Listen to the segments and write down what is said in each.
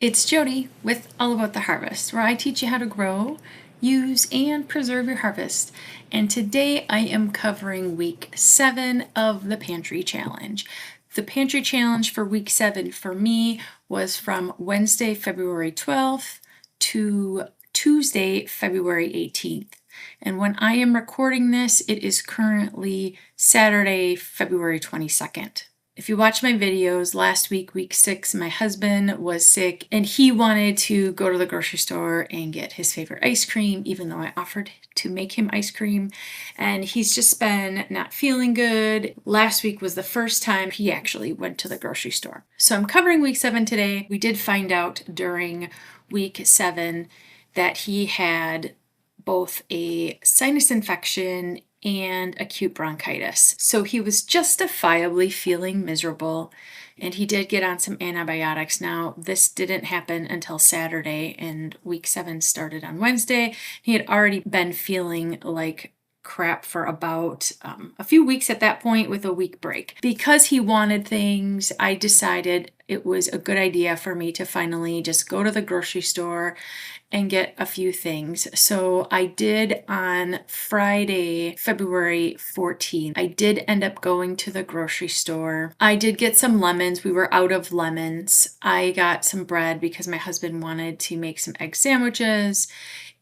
It's Jody with All About the Harvest, where I teach you how to grow, use, and preserve your harvest. And today I am covering week 7 of the Pantry Challenge. The Pantry Challenge for week 7 for me was from Wednesday, February 12th to Tuesday, February 18th. And when I am recording this, it is currently Saturday, February 22nd. If you watch my videos, last week, week 6, my husband was sick and he wanted to go to the grocery store and get his favorite ice cream, even though I offered to make him ice cream. And he's just been not feeling good. Last week was the first time he actually went to the grocery store. So I'm covering week 7 today. We did find out during week 7 that he had both a sinus infection and acute bronchitis. So he was justifiably feeling miserable, and he did get on some antibiotics. Now, this didn't happen until Saturday, and week 7 started on Wednesday. He had already been feeling like crap for about a few weeks at that point, with a week break. Because he wanted things, I decided it was a good idea for me to finally just go to the grocery store and get a few things. So I did on Friday, February 14th. I did end up going to the grocery store. I did get some lemons. We were out of lemons. I got some bread because my husband wanted to make some egg sandwiches.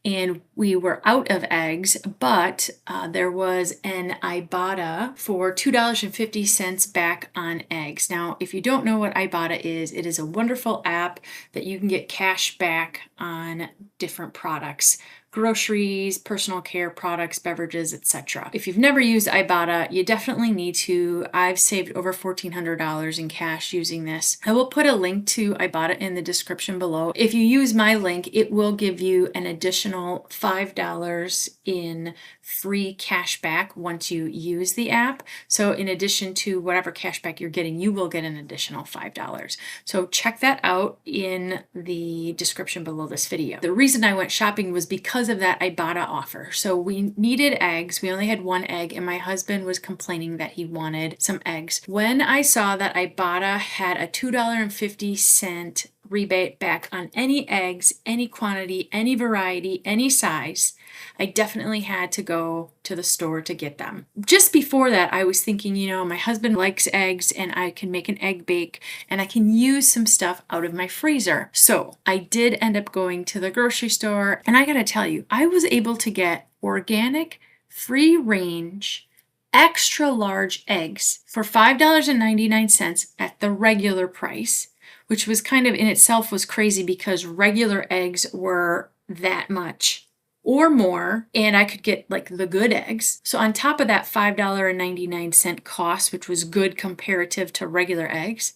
And we were out of eggs, but there was an Ibotta for $2.50 back on eggs. Now, if you don't know what Ibotta is, it is a wonderful app that you can get cash back on different products. Groceries, personal care products, beverages, etc. If you've never used Ibotta, you definitely need to. I've saved over $1,400 in cash using this. I will put a link to Ibotta in the description below. If you use my link, it will give you an additional $5 in free cash back once you use the app. So in addition to whatever cash back you're getting, you will get an additional $5. So check that out in the description below this video. The reason I went shopping was because of that Ibotta offer. So we needed eggs. We only had one egg, and my husband was complaining that he wanted some eggs. When I saw that Ibotta had a $2.50 rebate back on any eggs, any quantity, any variety, any size, I definitely had to go to the store to get them. Just before that, I was thinking, my husband likes eggs and I can make an egg bake and I can use some stuff out of my freezer. So I did end up going to the grocery store, and I gotta tell you, I was able to get organic, free range, extra large eggs for $5.99 at the regular price, which was kind of in itself was crazy because regular eggs were that much or more, and I could get like the good eggs. So on top of that $5.99 cost, which was good comparative to regular eggs,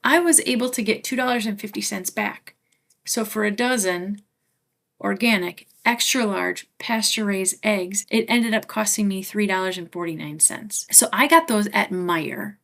I was able to get $2.50 back. So for a dozen organic, extra large, pasture-raised eggs, it ended up costing me $3.49. So I got those at Meijer.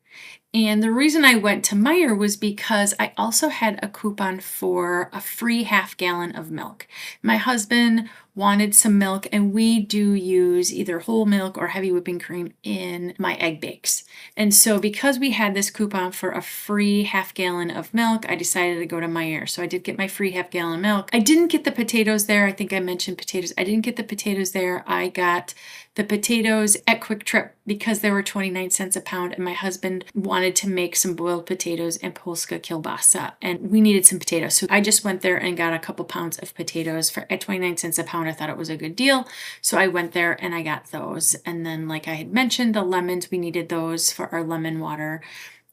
And the reason I went to Meijer was because I also had a coupon for a free half gallon of milk. My husband wanted some milk, and we do use either whole milk or heavy whipping cream in my egg bakes. And so because we had this coupon for a free half gallon of milk, I decided to go to Meijer. So I did get my free half gallon milk. I didn't get the potatoes there. I think I mentioned potatoes. I didn't get the potatoes there. I got the potatoes at Quick Trip because they were 29 cents a pound, and my husband wanted to make some boiled potatoes and Polska kielbasa, and we needed some potatoes. So I just went there and got a couple pounds of potatoes at 29 cents a pound. I thought it was a good deal. So I went there and I got those. And then, like I had mentioned, the lemons, we needed those for our lemon water.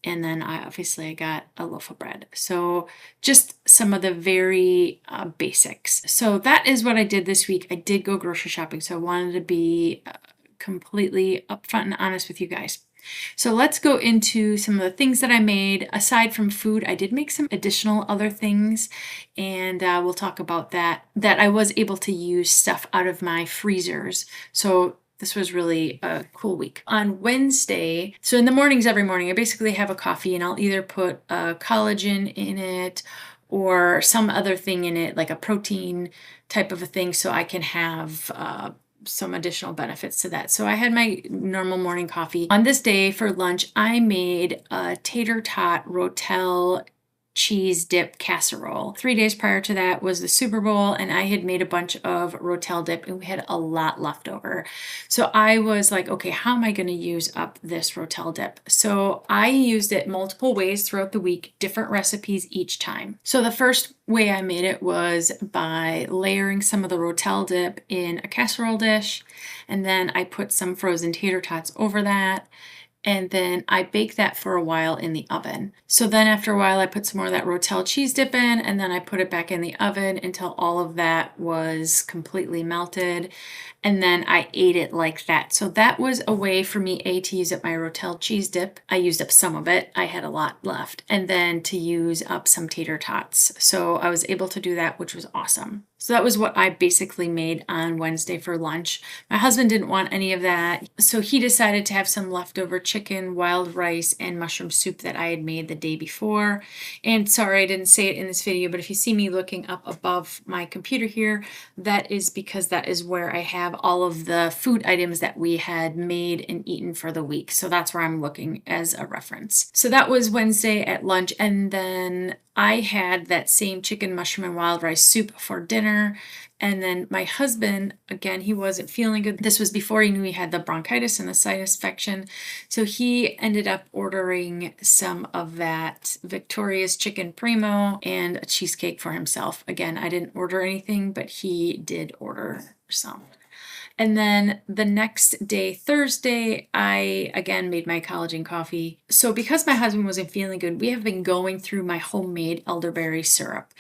And then I got a loaf of bread. So just some of the very basics. So that is what I did this week. I did go grocery shopping. So I wanted to be completely upfront and honest with you guys. So let's go into some of the things that I made. Aside from food, I did make some additional other things, and we'll talk about that I was able to use stuff out of my freezers. So this was really a cool week. On Wednesday, so in the mornings, every morning, I basically have a coffee, and I'll either put a collagen in it or some other thing in it, like a protein type of a thing, so I can have some additional benefits to that. So I had my normal morning coffee. On this day for lunch, I made a tater tot rotel cheese dip casserole. 3 days prior to that was the Super Bowl, and I had made a bunch of rotel dip, and we had a lot left over. So I was like, okay, how am I going to use up this rotel dip? So I used it multiple ways throughout the week, different recipes each time. So the first way I made it was by layering some of the rotel dip in a casserole dish, and then I put some frozen tater tots over that. And then I bake that for a while in the oven. So then after a while, I put some more of that rotel cheese dip in, and then I put it back in the oven until all of that was completely melted. And then I ate it like that. So that was a way for me, to use up my rotel cheese dip. I used up some of it. I had a lot left. And then to use up some tater tots. So I was able to do that, which was awesome. So that was what I basically made on Wednesday for lunch. My husband didn't want any of that, so he decided to have some leftover chicken, wild rice, and mushroom soup that I had made the day before. And sorry, I didn't say it in this video, but if you see me looking up above my computer here, that is because that is where I have all of the food items that we had made and eaten for the week. So that's where I'm looking as a reference. So that was Wednesday at lunch, and then I had that same chicken, mushroom, and wild rice soup for dinner. And then my husband, again, he wasn't feeling good. This was before he knew he had the bronchitis and the sinus infection. So he ended up ordering some of that Victoria's chicken primo and a cheesecake for himself. Again, I didn't order anything, but he did order some. And then the next day, Thursday, I again made my collagen coffee. So because my husband wasn't feeling good, we have been going through my homemade elderberry syrup.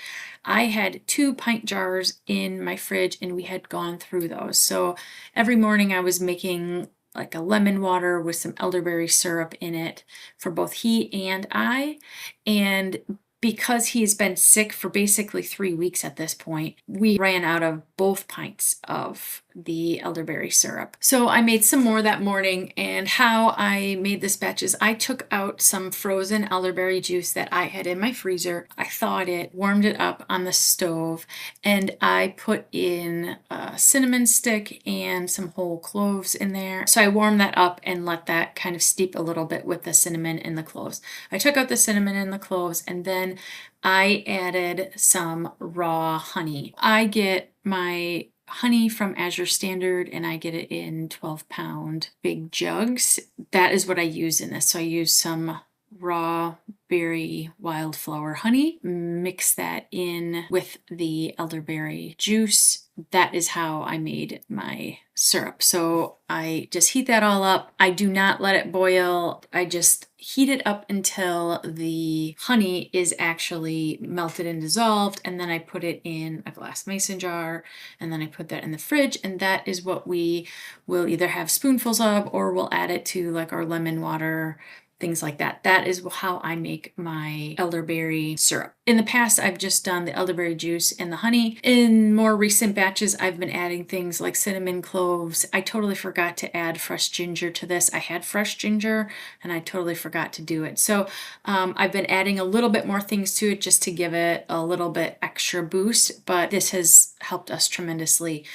I had 2 pint jars in my fridge, and we had gone through those. So every morning I was making like a lemon water with some elderberry syrup in it for both he and I. And because he's been sick for basically 3 weeks at this point, we ran out of both pints of the elderberry syrup. So I made some more that morning, and how I made this batch is I took out some frozen elderberry juice that I had in my freezer. I thawed it, warmed it up on the stove, and I put in a cinnamon stick and some whole cloves in there. So I warmed that up and let that kind of steep a little bit with the cinnamon and the cloves. I took out the cinnamon and the cloves, and then I added some raw honey. I get my honey from Azure Standard, and I get it in 12-pound big jugs. That is what I use in this. So I use some raw berry wildflower honey, mix that in with the elderberry juice. That is how I made my syrup. So I just heat that all up. I do not let it boil. I just heat it up until the honey is actually melted and dissolved, and then I put it in a glass mason jar, and then I put that in the fridge, and that is what we will either have spoonfuls of, or we'll add it to like our lemon water, things like that. That is how I make my elderberry syrup. In the past, I've just done the elderberry juice and the honey. In more recent batches, I've been adding things like cinnamon, cloves. I totally forgot to add fresh ginger to this. I had fresh ginger, and I totally forgot to do it. So I've been adding a little bit more things to it just to give it a little bit extra boost, but this has helped us tremendously.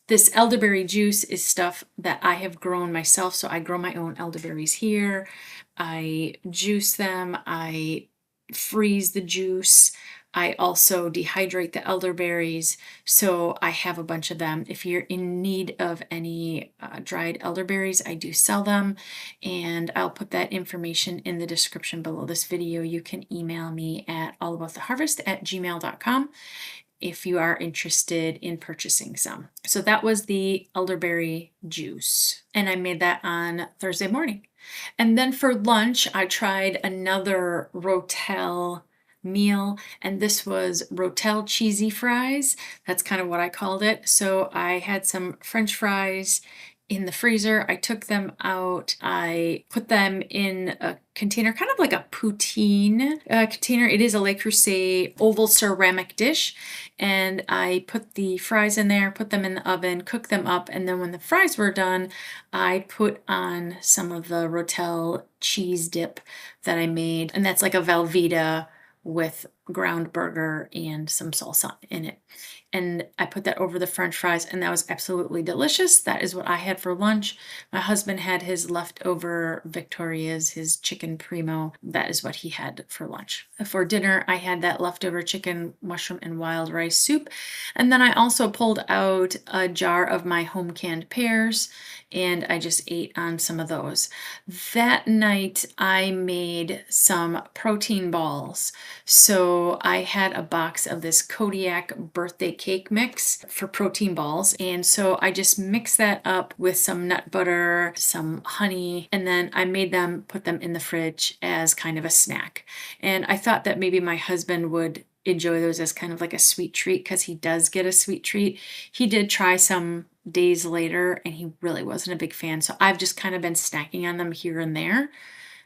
This elderberry juice is stuff that I have grown myself. So I grow my own elderberries here. I juice them. I freeze the juice. I also dehydrate the elderberries. So I have a bunch of them. If you're in need of any dried elderberries, I do sell them. And I'll put that information in the description below this video. You can email me at allabouttheharvest@gmail.com. if you are interested in purchasing some. So that was the elderberry juice, and I made that on Thursday morning. And then for lunch, I tried another rotel meal, and this was rotel cheesy fries. That's kind of what I called it. So I had some French fries in the freezer. I took them out. I put them in a container, kind of like a poutine container. It is a Le Creuset oval ceramic dish. And I put the fries in there, put them in the oven, cooked them up. And then when the fries were done, I put on some of the rotel cheese dip that I made. And that's like a Velveeta with ground burger and some salsa in it. And I put that over the French fries, and that was absolutely delicious. That is what I had for lunch. My husband had his leftover Victoria's, his chicken primo. That is what he had for lunch. For dinner, I had that leftover chicken, mushroom, and wild rice soup. And then I also pulled out a jar of my home canned pears, and I just ate on some of those. That night, I made some protein balls. So I had a box of this Kodiak birthday cake mix for protein balls. And so I just mixed that up with some nut butter, some honey, and then I made them, put them in the fridge as kind of a snack. And I thought that maybe my husband would enjoy those as kind of like a sweet treat, because he does get a sweet treat. He did try some days later and he really wasn't a big fan. So I've just kind of been snacking on them here and there.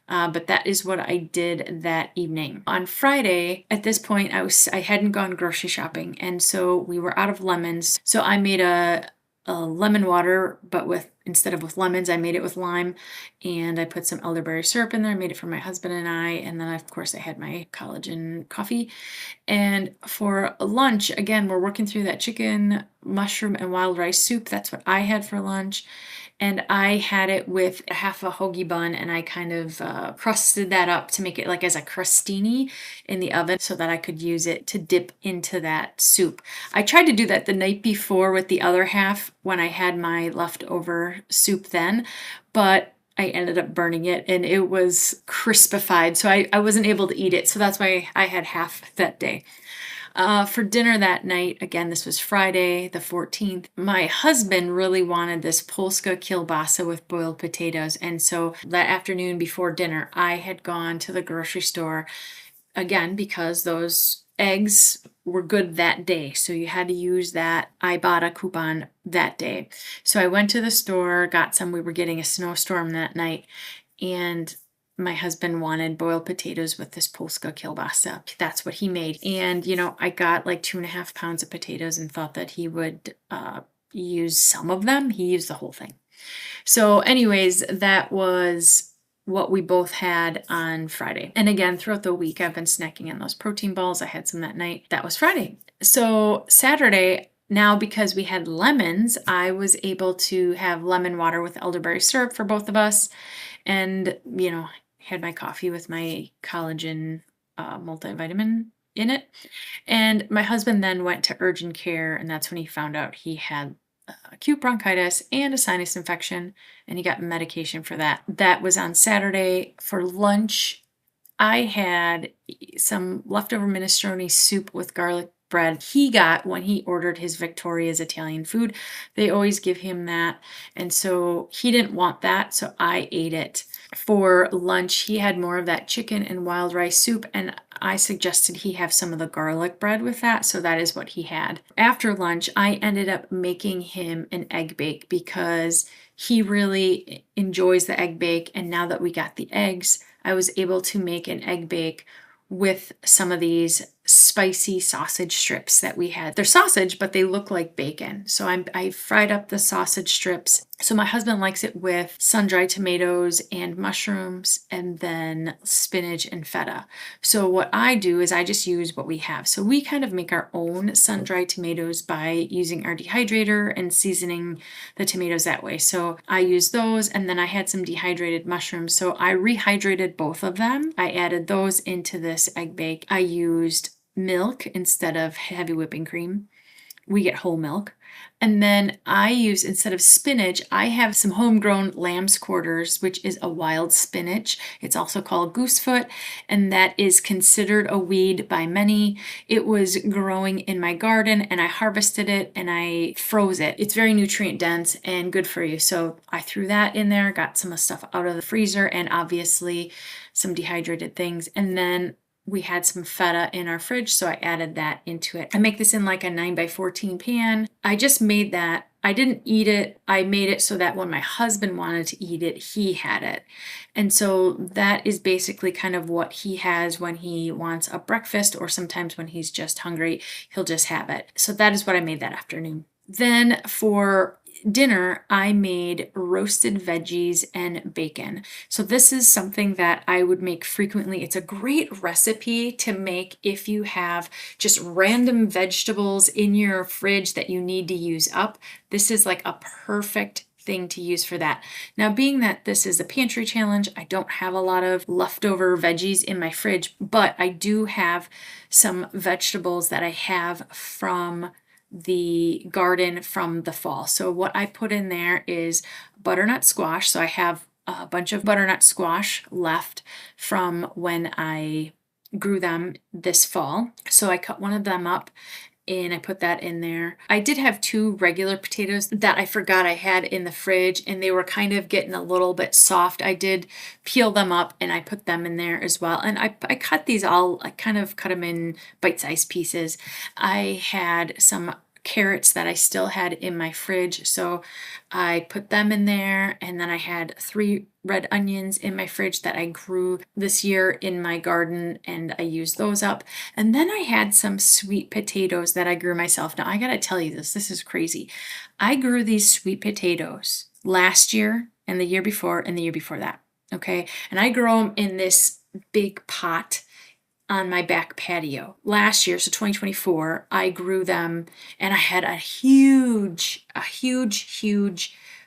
But that is what I did that evening. On Friday, at this point, I hadn't gone grocery shopping, and so we were out of lemons. So I made a lemon water, but instead of with lemons, I made it with lime, and I put some elderberry syrup in there. I made it for my husband and I, and then of course I had my collagen coffee. And for lunch, again, we're working through that chicken, mushroom, and wild rice soup. That's what I had for lunch. And I had it with half a hoagie bun, and I kind of crusted that up to make it like as a crostini in the oven so that I could use it to dip into that soup. I tried to do that the night before with the other half when I had my leftover soup then, but I ended up burning it and it was crispified, so I wasn't able to eat it. So that's why I had half that day. For dinner that night, again, this was Friday the 14th, my husband really wanted this Polska kielbasa with boiled potatoes. And so that afternoon before dinner, I had gone to the grocery store again because those eggs were good that day. So you had to use that Ibotta coupon that day. So I went to the store, got some. We were getting a snowstorm that night, and my husband wanted boiled potatoes with this Polska kielbasa. That's what he made. And, I got like 2.5 pounds of potatoes and thought that he would use some of them. He used the whole thing. So anyways, that was what we both had on Friday. And again, throughout the week, I've been snacking on those protein balls. I had some that night. That was Friday. So Saturday, now because we had lemons, I was able to have lemon water with elderberry syrup for both of us. And, had my coffee with my collagen multivitamin in it. And my husband then went to urgent care, and that's when he found out he had acute bronchitis and a sinus infection, and he got medication for that. That was on Saturday. For lunch, I had some leftover minestrone soup with garlic bread he got when he ordered his Victoria's Italian food. They always give him that, and so he didn't want that, so I ate it. For lunch, he had more of that chicken and wild rice soup, and I suggested he have some of the garlic bread with that, so that is what he had. After lunch, I ended up making him an egg bake because he really enjoys the egg bake, and now that we got the eggs, I was able to make an egg bake with some of these spicy sausage strips that we had. They're sausage, but they look like bacon. So I fried up the sausage strips. So my husband likes it with sun-dried tomatoes and mushrooms, and then spinach and feta. So what I do is I just use what we have. So we kind of make our own sun-dried tomatoes by using our dehydrator and seasoning the tomatoes that way. So I use those, and then I had some dehydrated mushrooms. So I rehydrated both of them. I added those into this egg bake. I used milk instead of heavy whipping cream. We get whole milk. And then I use, instead of spinach, I have some homegrown lamb's quarters, which is a wild spinach. It's also called goosefoot, and that is considered a weed by many. It was growing in my garden, and I harvested it and I froze it. It's very nutrient dense and good for you. So I threw that in there, got some stuff out of the freezer, and obviously some dehydrated things. And then we had some feta in our fridge, so I added that into it. I make this in like a 9x14 pan. I just made that. I didn't eat it. I made it so that when my husband wanted to eat it, he had it. And so that is basically kind of what he has when he wants a breakfast, or sometimes when he's just hungry, he'll just have it. So that is what I made that afternoon. Then for dinner, I made roasted veggies and bacon. So this is something that I would make frequently. It's a great recipe to make if you have just random vegetables in your fridge that you need to use up. This is like a perfect thing to use for that. Now, being that this is a pantry challenge, I don't have a lot of leftover veggies in my fridge, but I do have some vegetables that I have from the garden from the fall. So what I put in there is butternut squash. So I have a bunch of butternut squash left from when I grew them this fall. So I cut one of them up and I put that in there. I did have 2 regular potatoes that I forgot I had in the fridge, and they were kind of getting a little bit soft. I did peel them up and I put them in there as well. And I cut these all, I kind of cut them in bite-sized pieces. I had some carrots that I still had in my fridge, so I put them in there, and then I had 3 red onions in my fridge that I grew this year in my garden, and I used those up. And then I had some sweet potatoes that I grew myself. Now I gotta tell you this is crazy. I grew these sweet potatoes last year and the year before and the year before that. Okay, and I grew them in this big pot on my back patio. Last year, so 2024, I grew them and I had a huge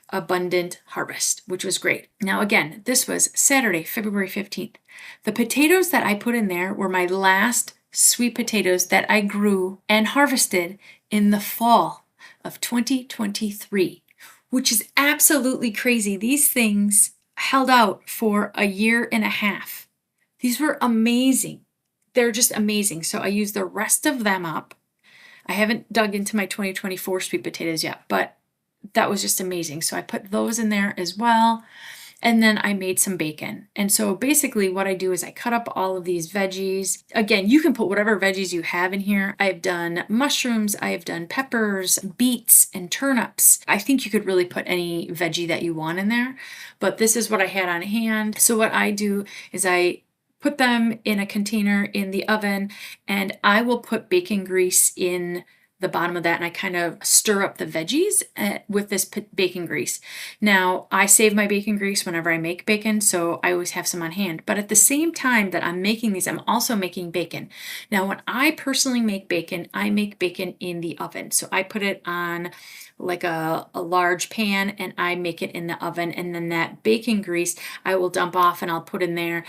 abundant harvest, which was great. Now again, this was Saturday, February 15th. The potatoes that I put in there were my last sweet potatoes that I grew and harvested in the fall of 2023, which is absolutely crazy. These things held out for a year and a half. These were amazing. They're just amazing. So I used the rest of them up. I haven't dug into my 2024 sweet potatoes yet, but that was just amazing. So I put those in there as well. And then I made some bacon. And so basically what I do is I cut up all of these veggies. Again, you can put whatever veggies you have in here. I've done mushrooms, I've done peppers, beets, and turnips. I think you could really put any veggie that you want in there, but this is what I had on hand. So what I do is I put them in a container in the oven, and I will put bacon grease in the bottom of that, and I kind of stir up the veggies with this bacon grease. Now, I save my bacon grease whenever I make bacon, so I always have some on hand. But at the same time that I'm making these, I'm also making bacon. Now, when I personally make bacon, I make bacon in the oven. So I put it on like a large pan and I make it in the oven, and then that bacon grease I will dump off and I'll put in there.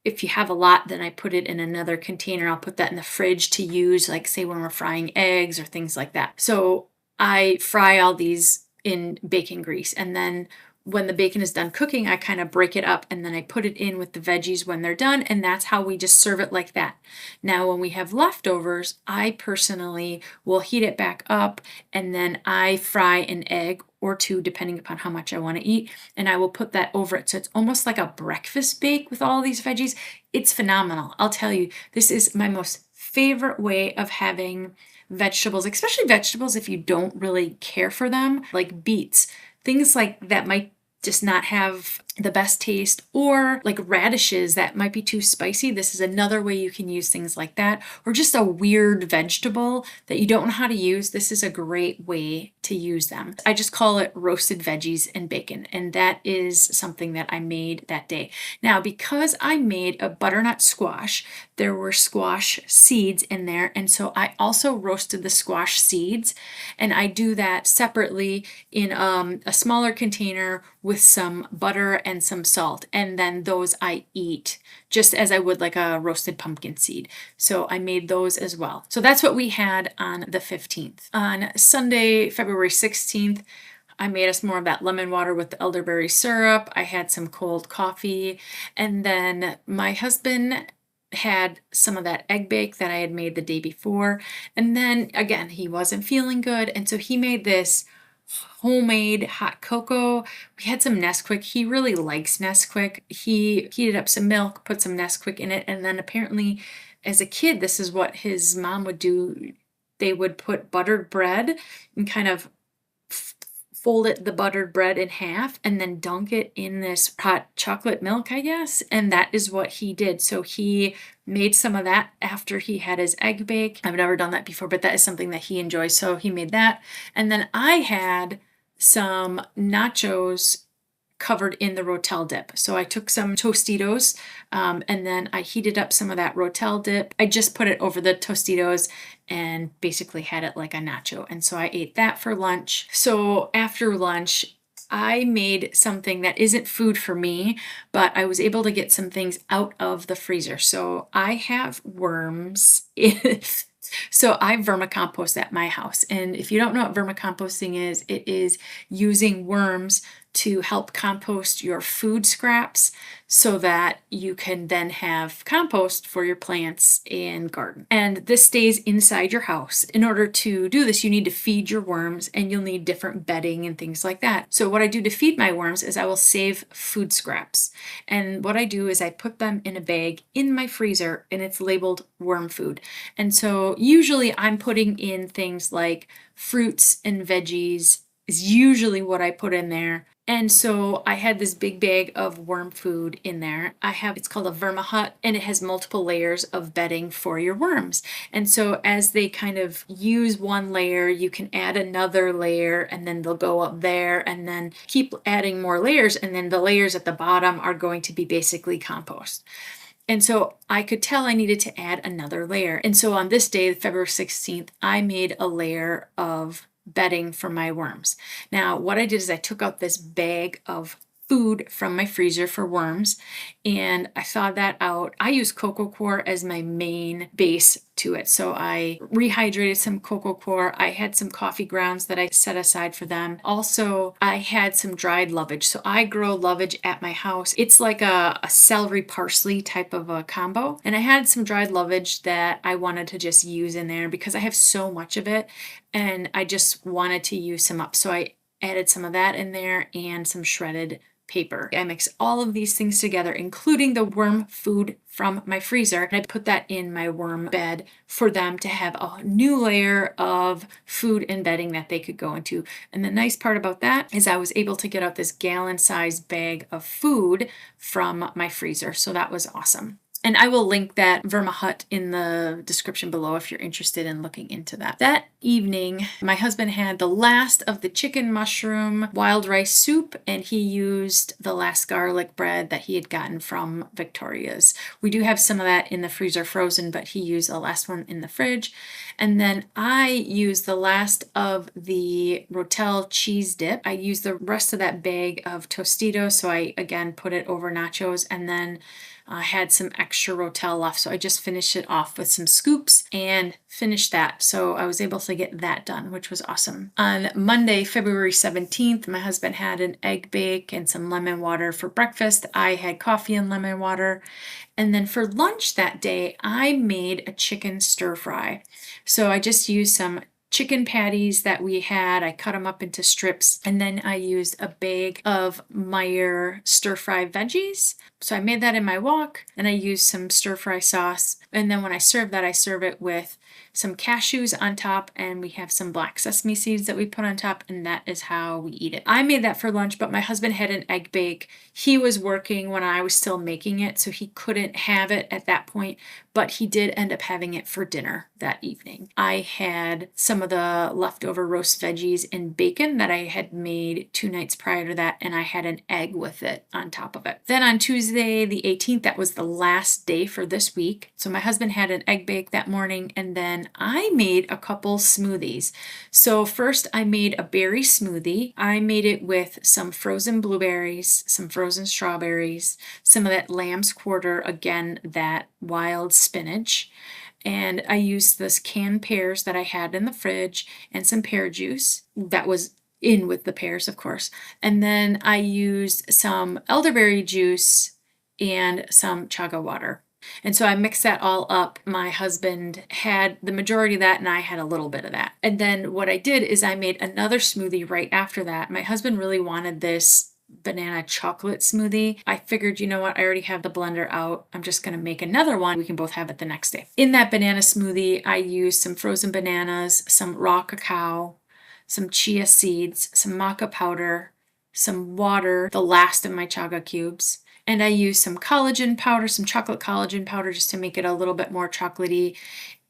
If you have a lot, then I put it in another container. I'll put that in the fridge to use, like say when we're frying eggs or things like that. So I fry all these in bacon grease, and then when the bacon is done cooking, I kind of break it up and then I put it in with the veggies when they're done, and that's how we just serve it like that. Now, when we have leftovers, I personally will heat it back up and then I fry an egg or 2, depending upon how much I want to eat, and I will put that over it. So it's almost like a breakfast bake with all these veggies. It's phenomenal. I'll tell you, this is my most favorite way of having vegetables, especially vegetables if you don't really care for them, like beets. Things like that might just not have the best taste, or like radishes that might be too spicy. This is another way you can use things like that, or just a weird vegetable that you don't know how to use. This is a great way to use them. I just call it roasted veggies and bacon, and that is something that I made that day. Now, because I made a butternut squash, there were squash seeds in there, and so I also roasted the squash seeds, and I do that separately in a smaller container with some butter and some salt, and then those I eat just as I would like a roasted pumpkin seed. So I made those as well. So that's what we had on the 15th. On Sunday, February 16th, I made us more of that lemon water with the elderberry syrup. I had some cold coffee, and then my husband had some of that egg bake that I had made the day before. And then again, he wasn't feeling good, and so he made this homemade hot cocoa. We had some Nesquik. He really likes Nesquik. He heated up some milk, put some Nesquik in it, and then apparently as a kid, this is what his mom would do. They would put buttered bread and kind of fold the buttered bread in half and then dunk it in this hot chocolate milk, I guess. And that is what he did. So he made some of that after he had his egg bake. I've never done that before, but that is something that he enjoys. So he made that. And then I had some nachos covered in the rotel dip. So I took some Tostitos and then I heated up some of that rotel dip. I just put it over the Tostitos and basically had it like a nacho. And so I ate that for lunch. So after lunch, I made something that isn't food for me, but I was able to get some things out of the freezer. So I have worms. So I vermicompost at my house. And if you don't know what vermicomposting is, it is using worms to help compost your food scraps so that you can then have compost for your plants and garden. And this stays inside your house. In order to do this, you need to feed your worms and you'll need different bedding and things like that. So what I do to feed my worms is I will save food scraps. And what I do is I put them in a bag in my freezer and it's labeled worm food. And so usually I'm putting in things like fruits and veggies is usually what I put in there. And so I had this big bag of worm food in there. It's called a vermihut, and it has multiple layers of bedding for your worms. And so as they kind of use one layer, you can add another layer, and then they'll go up there, and then keep adding more layers, and then the layers at the bottom are going to be basically compost. And so I could tell I needed to add another layer. And so on this day, February 16th, I made a layer of bedding for my worms. Now, what I did is I took out this bag of food from my freezer for worms and I thawed that out. I use cocoa coir as my main base to it. So I rehydrated some cocoa coir. I had some coffee grounds that I set aside for them. Also, I had some dried lovage. So I grow lovage at my house. It's like a celery parsley type of a combo. And I had some dried lovage that I wanted to just use in there because I have so much of it and I just wanted to use some up. So I added some of that in there and some shredded paper. I mix all of these things together, including the worm food from my freezer, and I put that in my worm bed for them to have a new layer of food and bedding that they could go into. And the nice part about that is I was able to get out this gallon-sized bag of food from my freezer, so that was awesome. And I will link that vermihut in the description below if you're interested in looking into that. That evening, my husband had the last of the chicken mushroom wild rice soup, and he used the last garlic bread that he had gotten from Victoria's. We do have some of that in the freezer frozen, but he used the last one in the fridge. And then I used the last of the rotel cheese dip. I used the rest of that bag of Tostitos, so I again put it over nachos, and then I had some extra rotel left, so I just finished it off with some scoops and finished that. So I was able to get that done, which was awesome. On Monday, February 17th, my husband had an egg bake and some lemon water for breakfast. I had coffee and lemon water. And then for lunch that day, I made a chicken stir fry. So I just used some chicken patties that we had. I cut them up into strips, and then I used a bag of Meyer stir fry veggies. So I made that in my wok, and I used some stir fry sauce. And then when I serve that, I serve it with some cashews on top, and we have some black sesame seeds that we put on top, and that is how we eat it. I made that for lunch, but my husband had an egg bake. He was working when I was still making it, so he couldn't have it at that point, but he did end up having it for dinner that evening. I had some of the leftover roast veggies and bacon that I had made 2 nights prior to that, and I had an egg with it on top of it. Then on Tuesday, the 18th, that was the last day for this week. So my husband had an egg bake that morning, and then I made a couple smoothies. So first I made a berry smoothie. I made it with some frozen blueberries, some frozen strawberries, some of that lamb's quarter, again, that wild spinach. And I used this canned pears that I had in the fridge and some pear juice that was in with the pears, of course. And then I used some elderberry juice and some chaga water. And so I mixed that all up. My husband had the majority of that and I had a little bit of that. And then what I did is I made another smoothie right after that. My husband really wanted this banana chocolate smoothie. I figured, you know what, I already have the blender out. I'm just going to make another one. We can both have it the next day. In that banana smoothie, I used some frozen bananas, some raw cacao, some chia seeds, some maca powder, some water, the last of my chaga cubes. And I used some collagen powder, some chocolate collagen powder just to make it a little bit more chocolatey,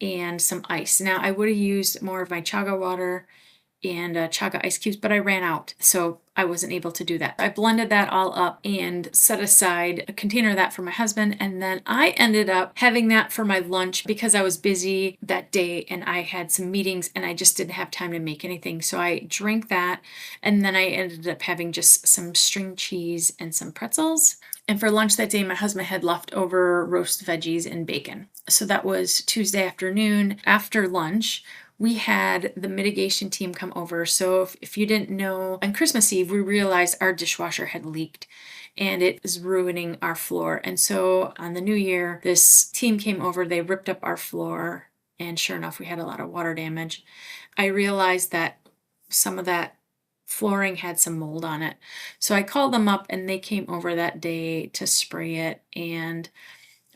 and some ice. Now I would have used more of my chaga water and chaga ice cubes, but I ran out, so I wasn't able to do that. I blended that all up and set aside a container of that for my husband, and then I ended up having that for my lunch because I was busy that day and I had some meetings and I just didn't have time to make anything. So I drank that, and then I ended up having just some string cheese and some pretzels. And for lunch that day, my husband had leftover roast veggies and bacon. So that was Tuesday afternoon. After lunch, we had the mitigation team come over. So if you didn't know, on Christmas Eve, we realized our dishwasher had leaked and it was ruining our floor. And so on the new year, this team came over, they ripped up our floor, and sure enough, we had a lot of water damage. I realized that some of that flooring had some mold on it. So I called them up and they came over that day to spray it. And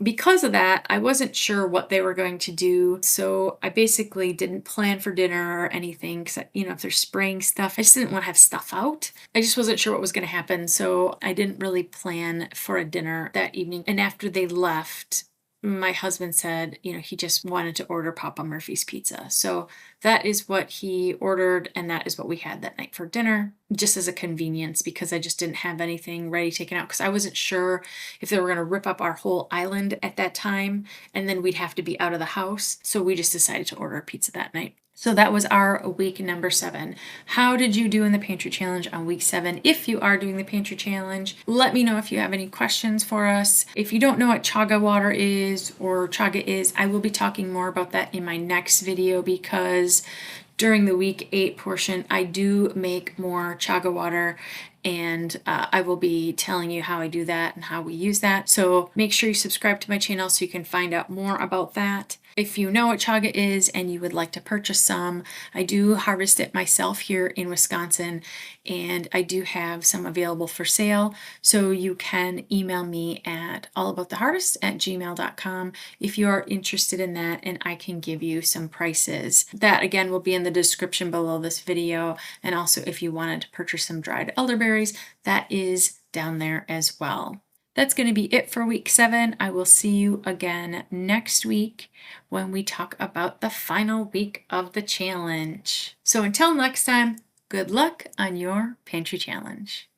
because of that, I wasn't sure what they were going to do. So I basically didn't plan for dinner or anything because, if they're spraying stuff, I just didn't want to have stuff out. I just wasn't sure what was going to happen. So I didn't really plan for a dinner that evening. And after they left, my husband said, he just wanted to order Papa Murphy's pizza. So that is what he ordered, and that is what we had that night for dinner, just as a convenience because I just didn't have anything ready taken out because I wasn't sure if they were going to rip up our whole island at that time and then we'd have to be out of the house. So we just decided to order a pizza that night. So that was our week number 7. How did you do in the pantry challenge on week 7? If you are doing the pantry challenge, let me know if you have any questions for us. If you don't know what chaga water is or chaga is, I will be talking more about that in my next video because during the week 8 portion, I do make more chaga water, and I will be telling you how I do that and how we use that. So make sure you subscribe to my channel so you can find out more about that. If you know what chaga is and you would like to purchase some, I do harvest it myself here in Wisconsin, and I do have some available for sale. So you can email me at allabouttheharvest@gmail.com if you are interested in that, and I can give you some prices. That again will be in the description below this video. And also if you wanted to purchase some dried elderberries, that is down there as well. That's going to be it for week 7. I will see you again next week when we talk about the final week of the challenge. So until next time, good luck on your pantry challenge.